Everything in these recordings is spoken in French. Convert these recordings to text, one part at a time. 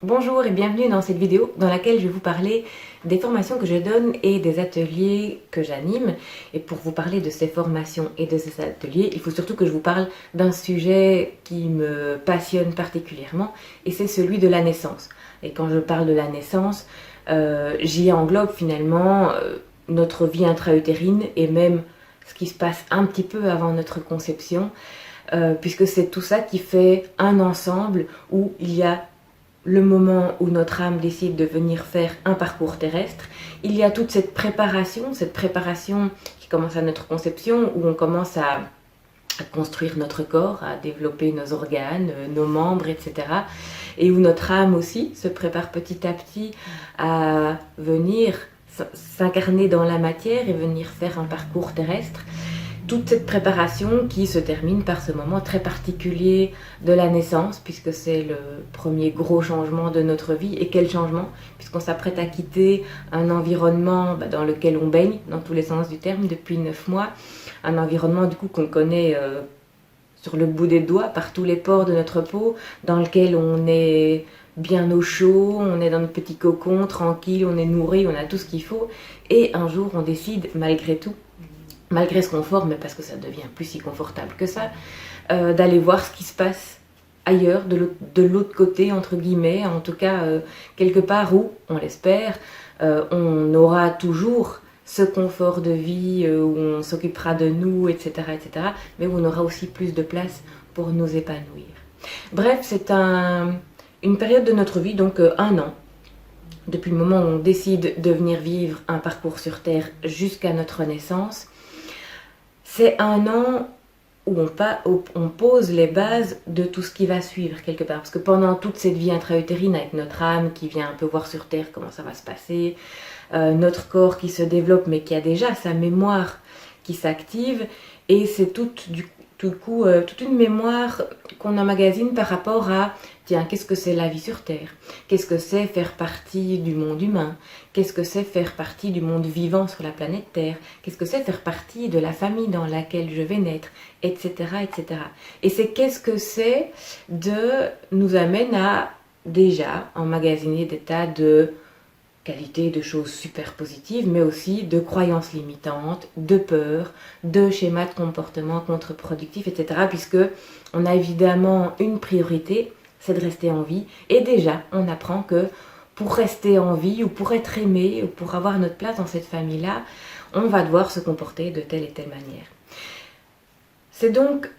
Bonjour et bienvenue dans cette vidéo dans laquelle je vais vous parler des formations que je donne et des ateliers que j'anime. Et pour vous parler de ces formations et de ces ateliers, il faut surtout que je vous parle d'un sujet qui me passionne particulièrement et c'est celui de la naissance. Et quand je parle de la naissance, j'y englobe finalement notre vie intra-utérine et même ce qui se passe un petit peu avant notre conception, puisque c'est tout ça qui fait un ensemble où il y a le moment où notre âme décide de venir faire un parcours terrestre. Il y a toute cette préparation qui commence à notre conception, où on commence à construire notre corps, à développer nos organes, nos membres, etc. Et où notre âme aussi se prépare petit à petit à venir s'incarner dans la matière et venir faire un parcours terrestre. Toute cette préparation qui se termine par ce moment très particulier de la naissance, puisque c'est le premier gros changement de notre vie. Et quel changement, puisqu'on s'apprête à quitter un environnement dans lequel on baigne, dans tous les sens du terme, depuis 9 mois. Un environnement du coup qu'on connaît sur le bout des doigts, par tous les pores de notre peau, dans lequel on est bien au chaud, on est dans notre petit cocon, tranquille, on est nourri, on a tout ce qu'il faut. Et un jour, on décide, malgré tout, malgré ce confort, mais parce que ça devient plus si confortable que ça, d'aller voir ce qui se passe ailleurs, de l'autre côté, entre guillemets, en tout cas quelque part où, on l'espère, on aura toujours ce confort de vie, où on s'occupera de nous, etc., mais où on aura aussi plus de place pour nous épanouir. Bref, c'est une période de notre vie, donc un an, depuis le moment où on décide de venir vivre un parcours sur Terre jusqu'à notre naissance. C'est un an où on pose les bases de tout ce qui va suivre quelque part. Parce que pendant toute cette vie intra-utérine, avec notre âme qui vient un peu voir sur Terre comment ça va se passer, notre corps qui se développe mais qui a déjà sa mémoire qui s'active, et c'est toute une mémoire qu'on emmagasine par rapport à, tiens, qu'est-ce que c'est la vie sur Terre? Qu'est-ce que c'est faire partie du monde humain? Qu'est-ce que c'est faire partie du monde vivant sur la planète Terre? Qu'est-ce que c'est faire partie de la famille dans laquelle je vais naître? Etc. Et c'est qu'est-ce que c'est nous amène à déjà emmagasiner des tas de qualité de choses super positives, mais aussi de croyances limitantes, de peurs, de schémas de comportement contre-productifs, etc. Puisque on a évidemment une priorité, c'est de rester en vie. Et déjà, on apprend que pour rester en vie, ou pour être aimé, ou pour avoir notre place dans cette famille-là, on va devoir se comporter de telle et telle manière. C'est donc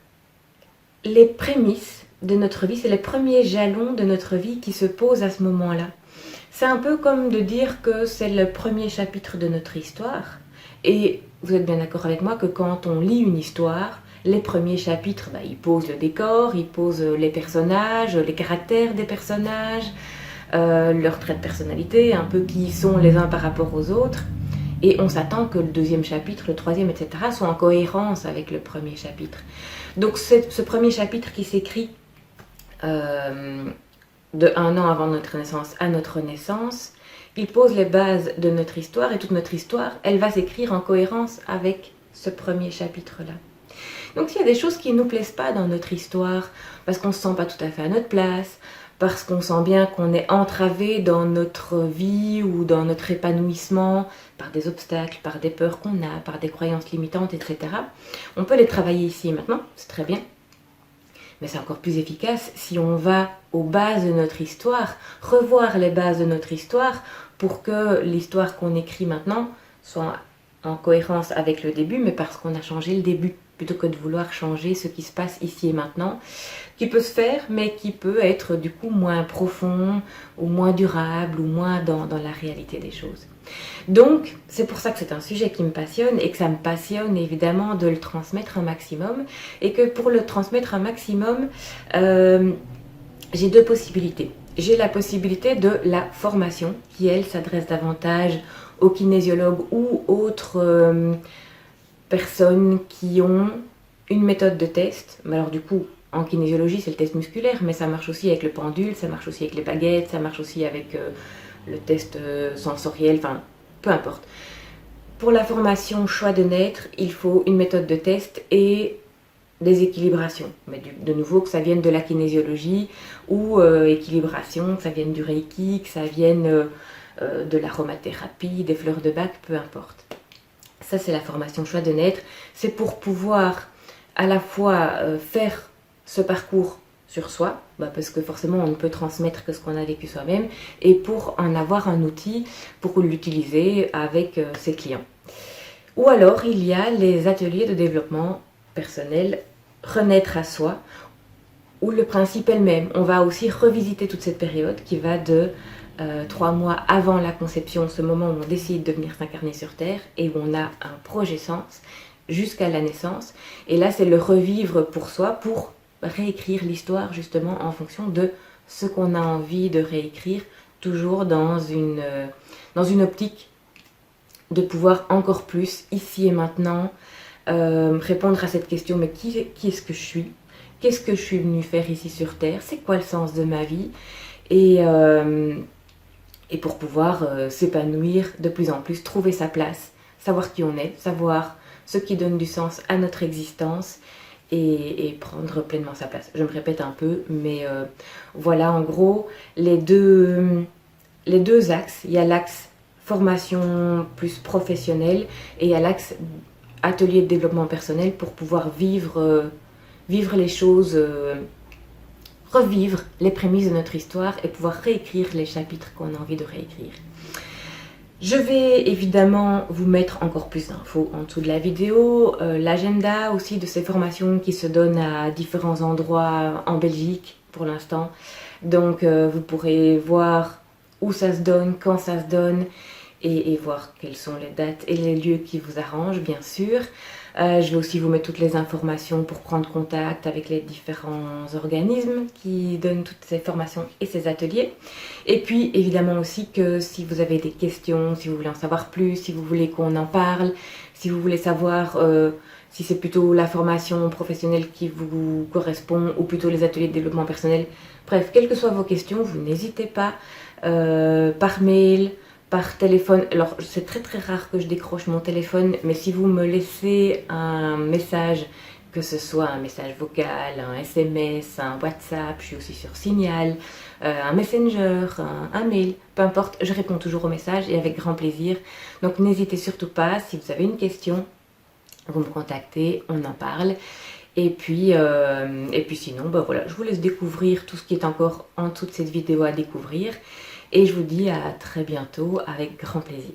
les prémices de notre vie, c'est les premiers jalons de notre vie qui se posent à ce moment-là. C'est un peu comme de dire que c'est le premier chapitre de notre histoire. Et vous êtes bien d'accord avec moi que quand on lit une histoire, les premiers chapitres, ils posent le décor, ils posent les personnages, les caractères des personnages, leurs traits de personnalité, un peu qui ils sont les uns par rapport aux autres. Et on s'attend que le deuxième chapitre, le troisième, etc. soient en cohérence avec le premier chapitre. Donc c'est ce premier chapitre qui s'écrit de un an avant notre naissance à notre naissance, il pose les bases de notre histoire, et toute notre histoire, elle va s'écrire en cohérence avec ce premier chapitre-là. Donc s'il y a des choses qui ne nous plaisent pas dans notre histoire, parce qu'on ne se sent pas tout à fait à notre place, parce qu'on sent bien qu'on est entravé dans notre vie ou dans notre épanouissement par des obstacles, par des peurs qu'on a, par des croyances limitantes, etc. On peut les travailler ici et maintenant, c'est très bien. Mais c'est encore plus efficace si on va aux bases de notre histoire, revoir les bases de notre histoire pour que l'histoire qu'on écrit maintenant soit en cohérence avec le début, mais parce qu'on a changé le début, plutôt que de vouloir changer ce qui se passe ici et maintenant, qui peut se faire, mais qui peut être du coup moins profond, ou moins durable, ou moins dans la réalité des choses. Donc, c'est pour ça que c'est un sujet qui me passionne, et que ça me passionne évidemment de le transmettre un maximum, et que pour le transmettre un maximum, j'ai deux possibilités. J'ai la possibilité de la formation, qui elle s'adresse davantage aux kinésiologues ou autres personnes qui ont une méthode de test. Alors du coup, en kinésiologie, c'est le test musculaire, mais ça marche aussi avec le pendule, ça marche aussi avec les baguettes, ça marche aussi avec le test sensoriel, enfin, peu importe. Pour la formation choix de naître, il faut une méthode de test et équilibrations. Mais de nouveau, que ça vienne de la kinésiologie ou équilibration, que ça vienne du Reiki, que ça vienne de l'aromathérapie, des fleurs de bac, peu importe. Ça, c'est la formation choix de naître. C'est pour pouvoir à la fois faire ce parcours sur soi, parce que forcément on ne peut transmettre que ce qu'on a vécu soi-même, et pour en avoir un outil pour l'utiliser avec ses clients. Ou alors il y a les ateliers de développement personnel, renaître à soi, où le principe est le même. On va aussi revisiter toute cette période qui va de 3 mois avant la conception, ce moment où on décide de venir s'incarner sur Terre et où on a un projet sens jusqu'à la naissance. Et là, c'est le revivre pour soi, pour réécrire l'histoire justement en fonction de ce qu'on a envie de réécrire, toujours dans une optique de pouvoir encore plus, ici et maintenant, répondre à cette question, mais qui est-ce que je suis? Qu'est-ce que je suis venue faire ici sur Terre? C'est quoi le sens de ma vie? Et pour pouvoir s'épanouir de plus en plus, trouver sa place, savoir qui on est, savoir ce qui donne du sens à notre existence et prendre pleinement sa place. Je me répète un peu, mais voilà en gros les deux axes. Il y a l'axe formation plus professionnelle et il y a l'axe atelier de développement personnel pour pouvoir vivre les choses, revivre les prémices de notre histoire et pouvoir réécrire les chapitres qu'on a envie de réécrire. Je vais évidemment vous mettre encore plus d'infos en dessous de la vidéo, l'agenda aussi de ces formations qui se donnent à différents endroits en Belgique pour l'instant. Donc vous pourrez voir où ça se donne, quand ça se donne et voir quelles sont les dates et les lieux qui vous arrangent bien sûr. Je vais aussi vous mettre toutes les informations pour prendre contact avec les différents organismes qui donnent toutes ces formations et ces ateliers. Et puis évidemment aussi que si vous avez des questions, si vous voulez en savoir plus, si vous voulez qu'on en parle, si vous voulez savoir si c'est plutôt la formation professionnelle qui vous correspond ou plutôt les ateliers de développement personnel, bref, quelles que soient vos questions, vous n'hésitez pas par mail, par téléphone. Alors c'est très rare que je décroche mon téléphone, mais si vous me laissez un message, que ce soit un message vocal, un SMS, un WhatsApp, je suis aussi sur Signal, un Messenger, un mail, peu importe, je réponds toujours aux messages et avec grand plaisir. Donc n'hésitez surtout pas, si vous avez une question, vous me contactez, on en parle. Et puis sinon, voilà, je vous laisse découvrir tout ce qui est encore en dessous de cette vidéo à découvrir. Et je vous dis à très bientôt avec grand plaisir.